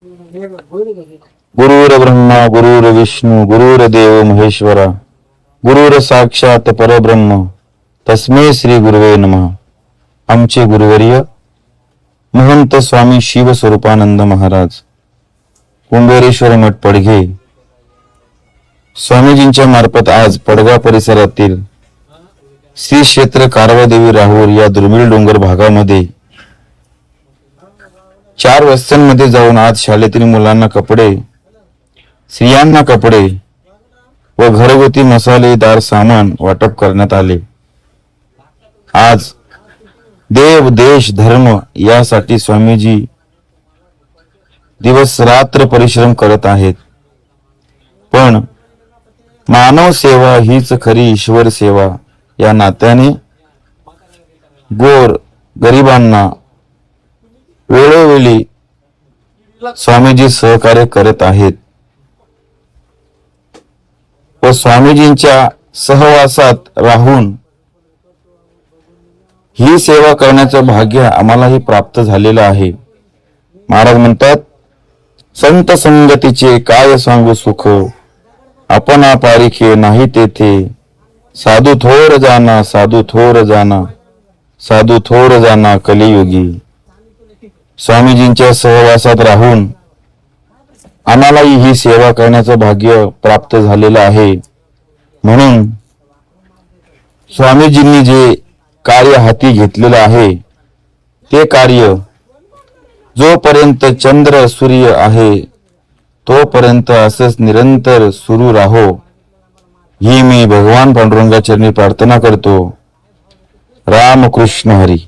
गुरुर ब्रह्मा गुरुर विष्णू गुरुर्देव महेश्वरा गुरुर साक्षात परब्रह्म तस्मै श्री गुरुवे नमः। आमचे गुरुवर्य महंत स्वामी शिव स्वरूपानंद महाराज कुंभेरेश्वर मठ पडघे स्वामीजींच्या मार्फत आज पडगा परिसरातील श्री क्षेत्र कारवादेवी राहूर या दुर्मिळ डोंगर भागामध्ये 4 वस्त्यांमध्ये जाऊन आज शाळेतील मुलांना कपडे, स्त्रियांना कपडे व घरगुती मसालेदार सामान वाटप करण्यात आले। आज देव देश धर्म यासाठी स्वामीजी दिवस रात्र परिश्रम करत आहेत, पण मानव सेवा हीच खरी ईश्वर सेवा या नात्याने गोर गरिबांना वेळोवेळी स्वामीजी सहकार्य करत आहेत व स्वामीजींच्या सहवासात राहून ही सेवा करण्याचं भाग्य आम्हालाही प्राप्त झालेलं आहे। महाराज म्हणतात, संत संगतीचे काय सांगू सुख, आपण पारिखे नाही तेथे, साधू थोर जाना साधू थोर जाना साधू थोर जाना कलियुगी। स्वामीजींच्या सहवासात राहून आम्हालाही ही सेवा करण्याचं भाग्य प्राप्त झालेलं आहे। म्हणून स्वामीजींनी जे कार्य हाती घेतलेलं आहे ते कार्य जोपर्यंत चंद्र सूर्य आहे तोपर्यंत असंच निरंतर सुरू राहो ही मी भगवान पांडुरंगाचरणी प्रार्थना करतो। रामकृष्ण हरी।